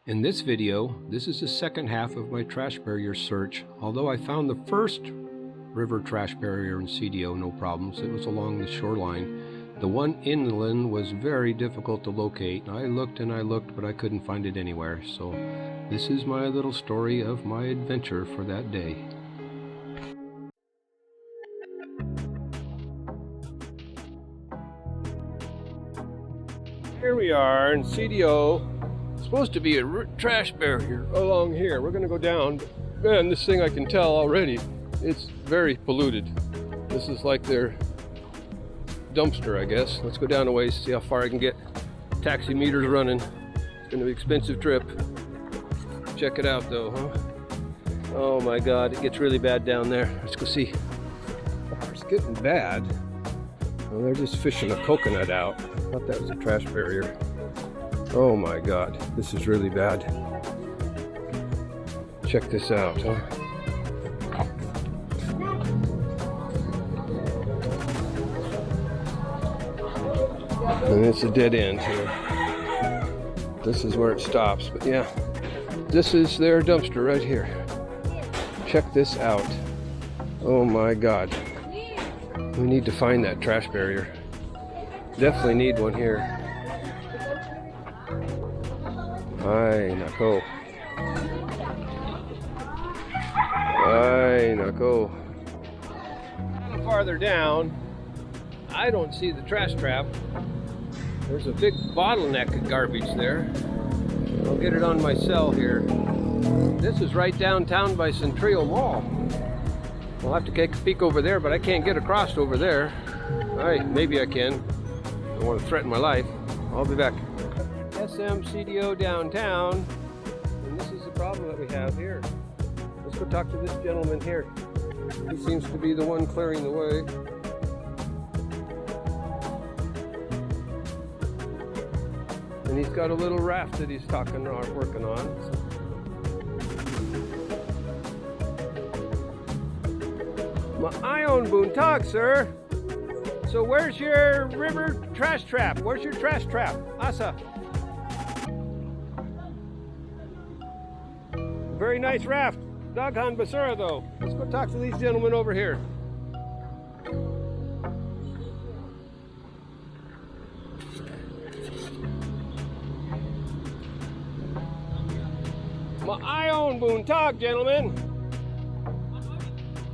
In this video, this is the second half of my trash barrier search. Although I found the first river trash barrier in CDO, no problems. It was along the shoreline. The one inland was very difficult to locate. I looked and I looked, but I couldn't find it anywhere. So this is my little story of my adventure for that day. Here we are in CDO. Supposed to be a trash barrier along here. We're gonna go down, but man, this thing I can tell already, it's very polluted. This is like their dumpster, I guess. Let's go down a ways, see how far I can get. Taxi meters running. It's gonna be an expensive trip. Check it out though, huh? Oh my God, it gets really bad down there. Let's go see. It's getting bad. Well, they're just fishing a coconut out. I thought that was a trash barrier. Oh my God, this is really bad. Check this out, huh? And it's a dead end here. This is where it stops, but yeah. This is their dumpster right here. Check this out. Oh my God. We need to find that trash barrier. Definitely need one here. Ay, nako. Ay, nako. A little farther down, I don't see the trash trap. There's a big bottleneck of garbage there. I'll get it on my cell here. This is right downtown by Centrio Mall. I'll have to take a peek over there, but I can't get across over there. Alright, maybe I can. I don't want to threaten my life. I'll be back. SM CDO downtown, and this is the problem that we have here. Let's go talk to this gentleman here. He seems to be the one clearing the way. And he's got a little raft that he's working on. My own Boontag, sir. So where's your river trash trap? Where's your trash trap? Asa. Very nice raft. Daghan Basura though. Let's go talk to these gentlemen over here. My own Boontag, gentlemen.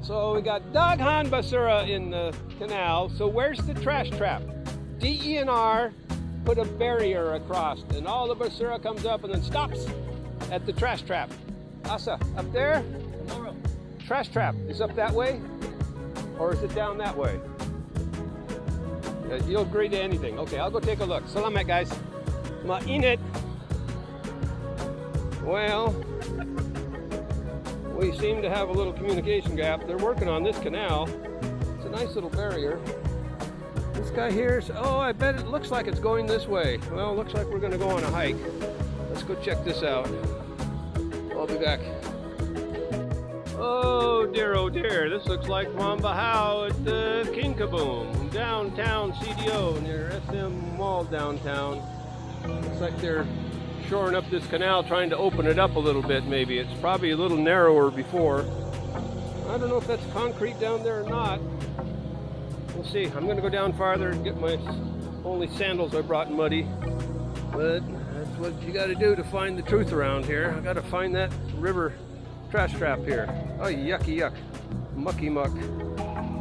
So we got Daghan Basura in the canal. So where's the trash trap? DENR put a barrier across and all the basura comes up and then stops at the trash trap. Asa, up there? Trash trap is up that way? Or is it down that way? You'll agree to anything. Okay, I'll go take a look. Salamat, guys. Mainit. Well, we seem to have a little communication gap. They're working on this canal. It's a nice little barrier. This guy here, oh, I bet it looks like it's going this way. Well, it looks like we're gonna go on a hike. Let's go check this out. I'll be back. Oh dear, this looks like Wambahau at the King Kaboom, downtown CDO, near SM Mall downtown. Looks like they're shoring up this canal, trying to open it up a little bit maybe. It's probably a little narrower before. I don't know if that's concrete down there or not. We'll see. I'm gonna go down farther and get my only sandals I brought muddy. But that's what you gotta do to find the truth around here. I gotta find that river trash trap here. Oh, yucky yuck. Mucky muck.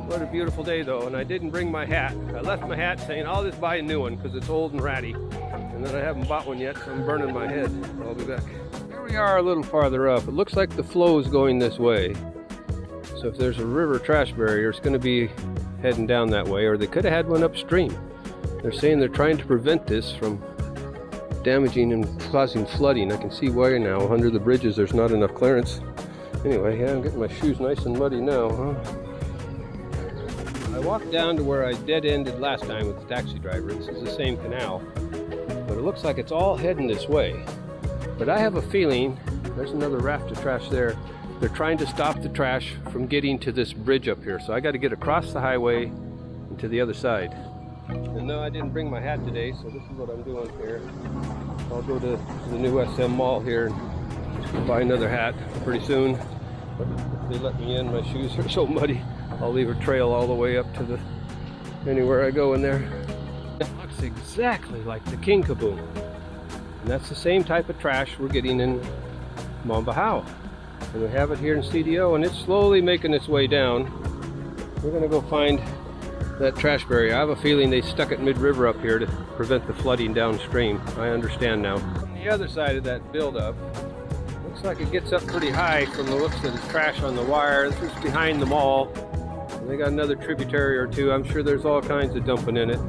What a beautiful day though, and I didn't bring my hat. I left my hat saying I'll just buy a new one because it's old and ratty. And then I haven't bought one yet, so I'm burning my head. I'll be back. Here we are a little farther up. It looks like the flow is going this way. So if there's a river trash barrier, it's gonna be heading down that way, or they could have had one upstream. They're saying they're trying to prevent this from damaging and causing flooding. I can see why now. Under the bridges there's not enough clearance. Anyway, yeah, I'm getting my shoes nice and muddy now, huh? I walked down to where I dead-ended last time with the taxi driver. This is the same canal, but it looks like it's all heading this way. But I have a feeling, there's another raft of trash there. They're trying to stop the trash from getting to this bridge up here. So I got to get across the highway and to the other side. And no, I didn't bring my hat today, so this is what I'm doing here. I'll go to the new SM Mall here and buy another hat pretty soon. But if they let me in, my shoes are so muddy, I'll leave a trail all the way up to the anywhere I go in there. It looks exactly like the King Kaboom. And that's the same type of trash we're getting in Bohol. And we have it here in CDO, and it's slowly making its way down. We're gonna go find that trash barrier. I have a feeling they stuck it mid-river up here to prevent the flooding downstream. I understand now. On the other side of that buildup, looks like it gets up pretty high from the looks of the trash on the wire. This is behind the mall. And they got another tributary or two. I'm sure there's all kinds of dumping in it.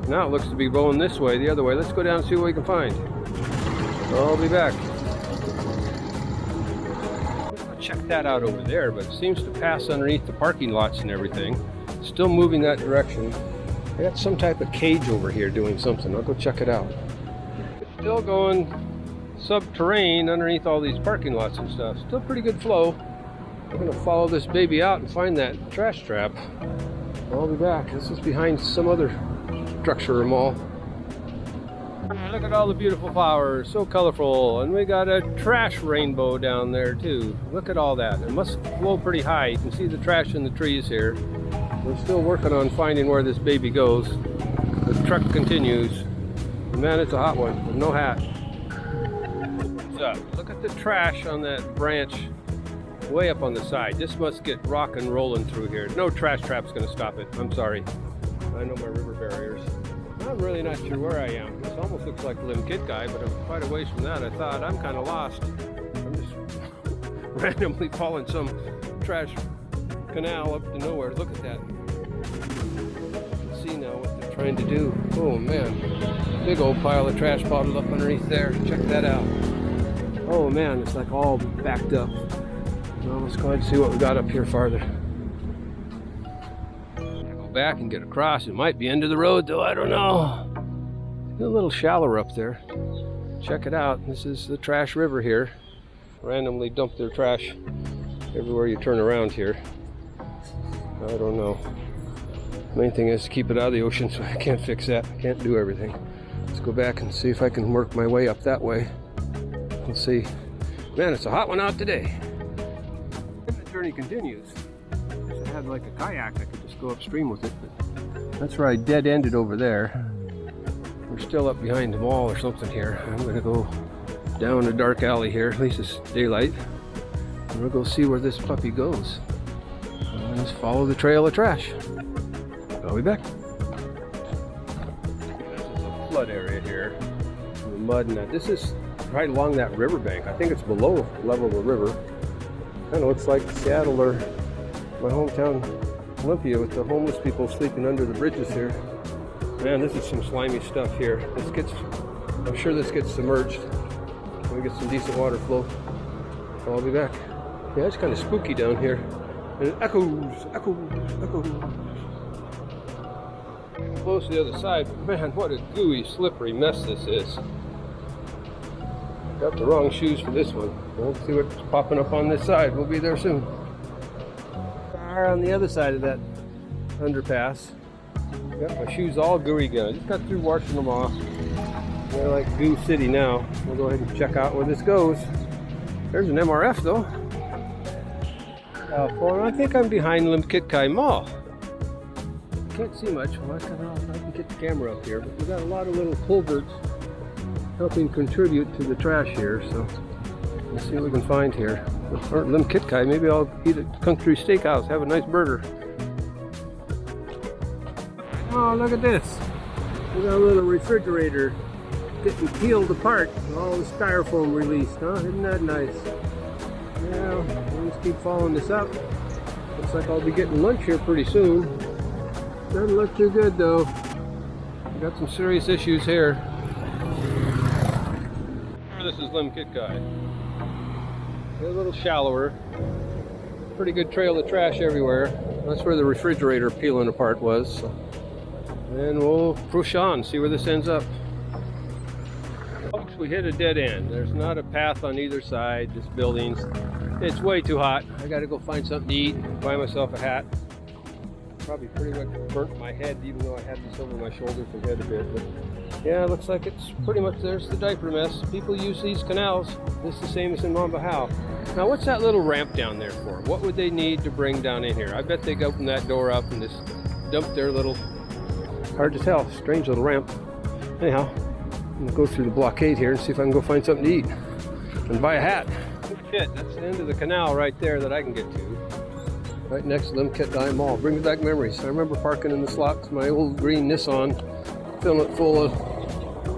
Now it looks to be going this way, the other way. Let's go down and see what we can find. I'll be back. I'll check that out over there, but it seems to pass underneath the parking lots and everything. Still moving that direction. I got some type of cage over here doing something. I'll go check it out. It's still going subterranean underneath all these parking lots and stuff. Still pretty good flow. We're going to follow this baby out and find that trash trap. I'll be back. This is behind some other structure or mall. Look at all the beautiful flowers, so colorful, and we got a trash rainbow down there too. Look at all that. It must flow pretty high. You can see the trash in the trees here. We're still working on finding where this baby goes. The truck continues. Man, it's a hot one with no hat. What's up? Look at the trash on that branch way up on the side. This must get rock and rolling through here. No trash trap's gonna stop it. I'm sorry. I know my river barriers. I'm really not sure where I am. This almost looks like Lim Kitkai, but I'm quite a ways from that. I thought I'm kind of lost. I'm just randomly following some trash canal up to nowhere. Look at that. See now what they're trying to do. Oh man, big old pile of trash bottled up underneath there. Check that out. Oh man, it's like all backed up. Well, let's go ahead and see what we got up here farther. Back and get across. It might be end of the road though, I don't know. It's a little shallower up there. Check it out. This is the trash river here. Randomly dump their trash everywhere you turn around here. I don't know. Main thing is to keep it out of the ocean, so I can't fix that. I can't do everything. Let's go back and see if I can work my way up that way. Let's see. Man, it's a hot one out today. The journey continues. If I had like a kayak, I could just go upstream with it, but that's where I dead-ended over there. We're still up behind the mall or something here. I'm gonna go down a dark alley here, at least it's daylight, and we'll go see where this puppy goes. And just follow the trail of trash. I'll be back. This is a flood area here. The mud and that. This is right along that riverbank. I think it's below level of the river. Kind of looks like Seattle or my hometown Olympia with the homeless people sleeping under the bridges here. Man, this is some slimy stuff here. I'm sure this gets submerged. We get some decent water flow. I'll be back. Yeah, it's kind of spooky down here. And it echoes, echoes, echoes. Close to the other side, but man, what a gooey, slippery mess this is. Got the wrong shoes for this one. We'll see what's popping up on this side. We'll be there soon. On the other side of that underpass, got my shoes all gooey again. I just got through washing them off. They're like Goo City now. We'll go ahead and check out where this goes. There's an MRF though. I think I'm behind Lim Kitkai Mall. Can't see much. Well, I can get the camera up here, but we've got a lot of little culverts helping contribute to the trash here. So let's see what we can find here. Or Lim Kitkai, maybe I'll eat at Country Steakhouse, have a nice burger. Oh, look at this. We got a little refrigerator getting peeled apart and all the styrofoam released, huh? Isn't that nice? Yeah, we'll just keep following this up. Looks like I'll be getting lunch here pretty soon. Doesn't look too good though. We got some serious issues here. This is Lim Kitkai. A little shallower. Pretty good trail of trash everywhere. That's where the refrigerator peeling apart was. And we'll push on, see where this ends up. Folks, we hit a dead end. There's not a path on either side, just buildings. It's way too hot. I gotta go find something to eat, buy myself a hat. Probably pretty much burnt my head, even though I had this over my shoulder from head to bit. But Yeah, it looks like it's pretty much, there's the diaper mess. People use these canals. This is the same as in Bohol. Now, what's that little ramp down there for? What would they need to bring down in here? I bet they open that door up and just dump their little, hard to tell, strange little ramp. Anyhow, I'm gonna go through the blockade here and see if I can go find something to eat and buy a hat. Oh shit, that's the end of the canal right there that I can get to. Right next to Camiguin Mall. Brings back memories. I remember parking in the slots, my old green Nissan, filling it full of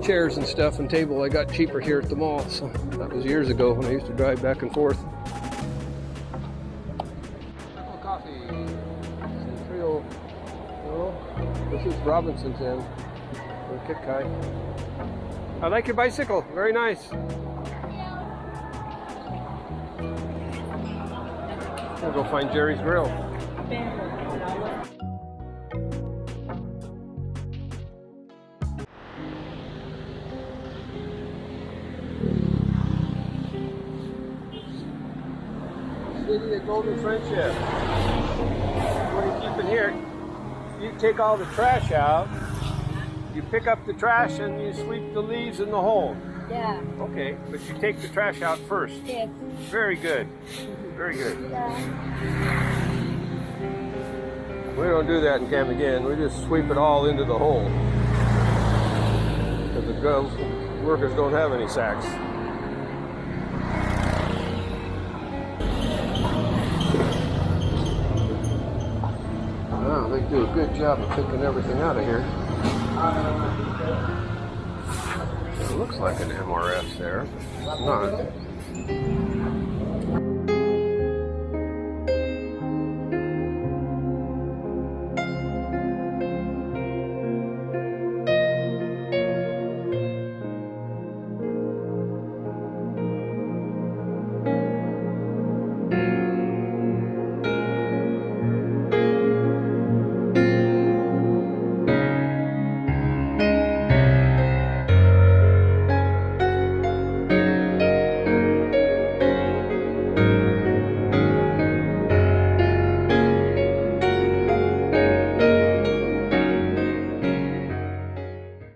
chairs and stuff and table I got cheaper here at the mall. So that was years ago when I used to drive back and forth. Coffee. Trio. Oh, this is Robinson's Inn. Or Kit Kai. I like your bicycle. Very nice. We'll go find Jerry's Grill. City of Golden Friendship. What do you keep in here? You take all the trash out, you pick up the trash and you sweep the leaves in the hole. Yeah. Okay, but you take the trash out first. Yes. Very good. Very good. Yeah. We don't do that in Camiguin. We just sweep it all into the hole. Because the workers don't have any sacks. Wow, they do a good job of picking everything out of here. It looks like an MRS there. It's not.